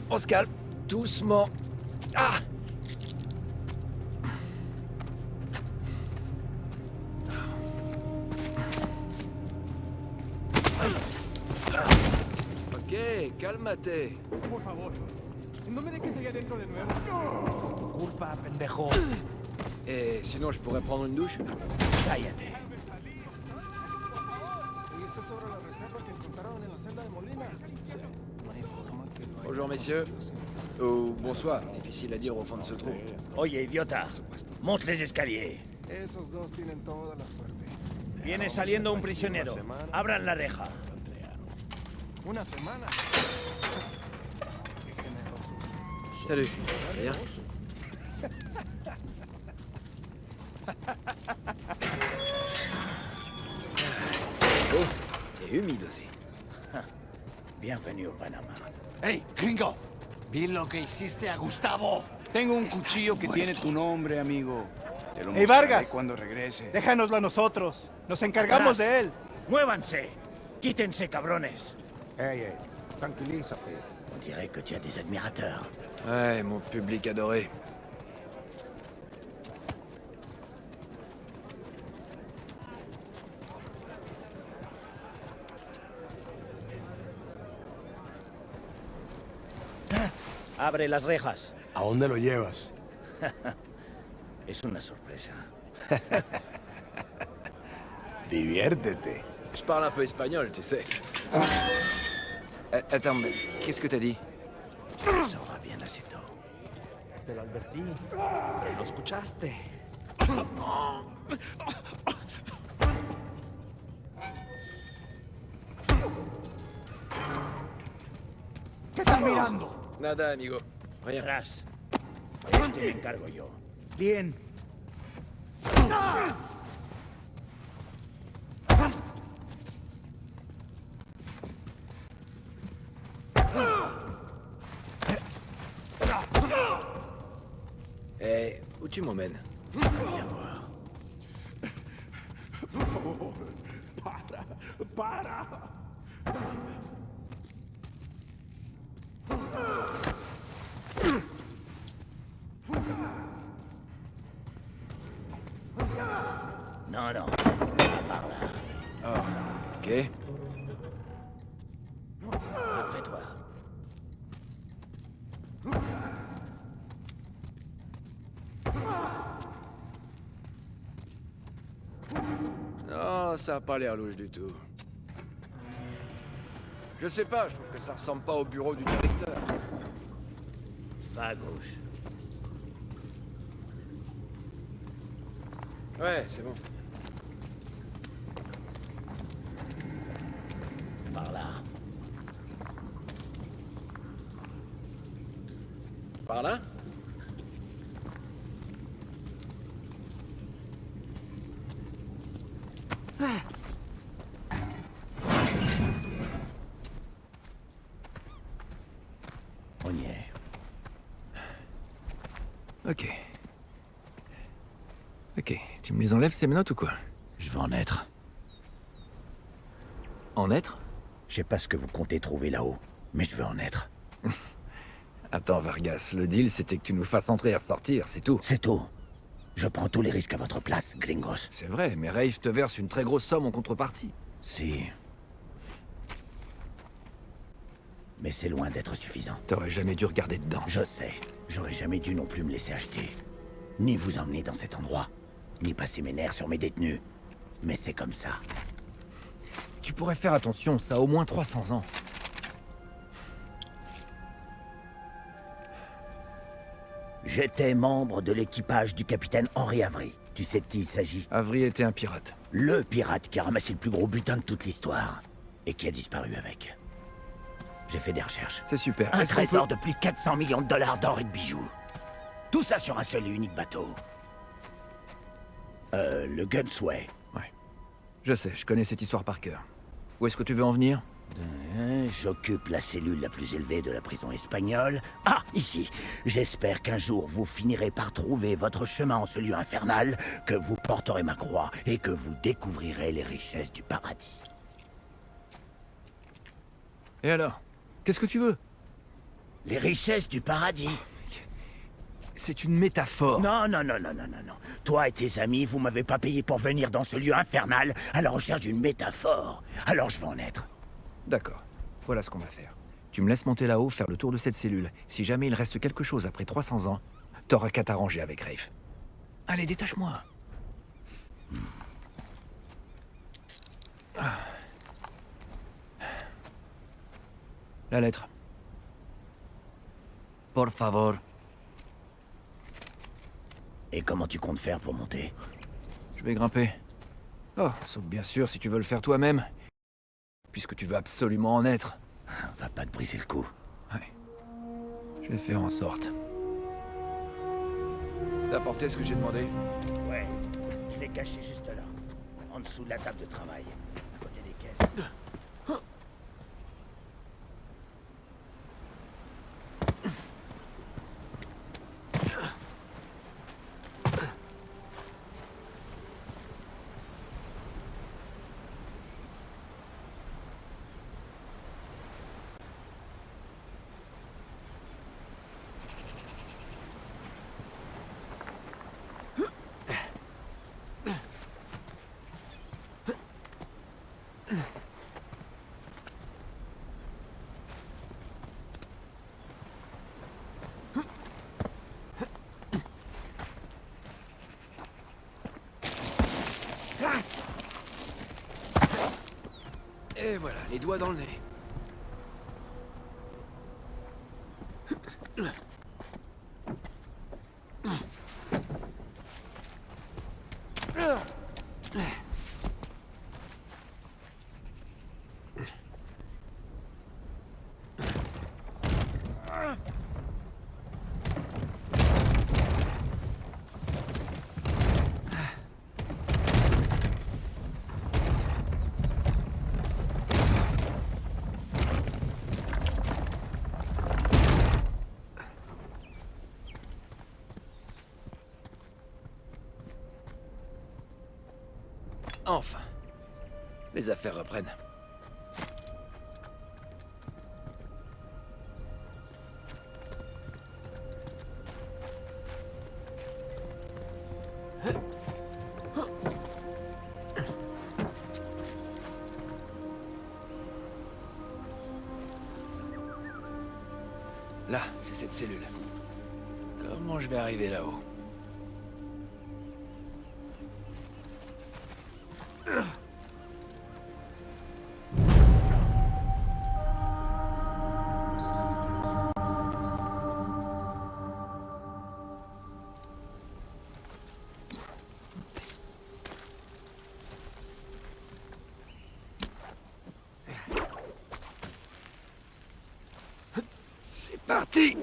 On se calme. Doucement. Ah! Ok, cálmate. Por favor, no me dejes allá adentro de nuevo. Culpa, pendejo. Sinon, je pourrais prendre une douche? Cállate. Y esto es sobre la reserva que encontraron en la celda de Molina. No hay forma que lo hayan Bonjour, messieurs. conseguido Ou bonsoir, difficile à dire au fond de ce trou. Oye, idiota. Monte les escaliers. sin- Esos dos tienen toda la suerte. Viene saliendo un prisionero. Abran la reja. Una semana. Qué generosos. Salut. Ça va bien? Oh, c'est humide aussi. Bienvenue au Panama. ¡Hey, gringo! Vi lo que hiciste a Gustavo. Tengo un cuchillo que tiene tu nombre, amigo. Te lo ¡Ey, mostraré Vargas! cuando regreses. Déjanoslo a nosotros. Nos encargamos de él. ¡Muévanse! ¡Quítense, cabrones! Ey, tranquilízate. On dirait que tu as des admirateurs. Ouais, mon public adoré. Abre las rejas. ¿A dónde lo llevas? Es una sorpresa. Diviértete. Je parle un peu espagnol, tu sais. Attends, mais qu'est-ce que t'as dit? Eso va bien, Asito. Te lo advertí. ¿Lo escuchaste? ¿Qué estás mirando? Nada, amigo. Rien. Atrás. Este me encargo yo. Bien. Où tu m'emmènes? Viens voir. Para. Non, non. Pas par là. Oh, ok. Après toi. Non, ça a pas l'air louche du tout. Je sais pas, je trouve que ça ressemble pas au bureau du directeur. Va à gauche. Ouais, c'est bon. Par là. Par là? On y est. Ok. Ok, tu me les enlèves ces menottes ou quoi? Je veux en être. En être? Je sais pas ce que vous comptez trouver là-haut, mais je veux en être. Attends, Vargas, le deal c'était que tu nous fasses entrer et ressortir, c'est tout. C'est tout. Je prends tous les risques à votre place, gringos. C'est vrai, mais Rafe te verse une très grosse somme en contrepartie. Si. Mais c'est loin d'être suffisant. T'aurais jamais dû regarder dedans. Je sais. J'aurais jamais dû non plus me laisser acheter. Ni vous emmener dans cet endroit. Ni passer mes nerfs sur mes détenus. Mais c'est comme ça. Tu pourrais faire attention, ça a au moins 300 ans. J'étais membre de l'équipage du capitaine Henri Avery. Tu sais de qui il s'agit? Avery était un pirate. Le pirate qui a ramassé le plus gros butin de toute l'histoire. Et qui a disparu avec. J'ai fait des recherches. C'est super. Un Est-ce qu'on trésor peut- de plus de 400 millions de dollars d'or et de bijoux. Tout ça sur un seul et unique bateau. Le Gunsway. Ouais. Je sais, je connais cette histoire par cœur. Où est-ce que tu veux en venir? J'occupe la cellule la plus élevée de la prison espagnole. Ah, ici. J'espère qu'un jour vous finirez par trouver votre chemin en ce lieu infernal, que vous porterez ma croix et que vous découvrirez les richesses du paradis. Et alors? Qu'est-ce que tu veux? Les richesses du paradis. C'est une métaphore. Non, non, non, non, non, non, non. Toi et tes amis, vous m'avez pas payé pour venir dans ce lieu infernal à la recherche d'une métaphore. Alors je vais en être. D'accord. Voilà ce qu'on va faire. Tu me laisses monter là-haut, faire le tour de cette cellule. Si jamais il reste quelque chose après 300 ans, t'auras qu'à t'arranger avec Rafe. Allez, détache-moi. Ah. La lettre. Por favor. Et comment tu comptes faire pour monter? Je vais grimper. Oh, sauf bien sûr si tu veux le faire toi-même. Puisque tu veux absolument en être. Va pas te briser le cou. Ouais. Je vais faire en sorte. T'as apporté ce que j'ai demandé? Ouais, je l'ai caché juste là. En dessous de la table de travail. À côté des caisses. Et voilà, les doigts dans le nez. Enfin, les affaires reprennent. Là, c'est cette cellule. Comment je vais arriver là-haut? C'est parti!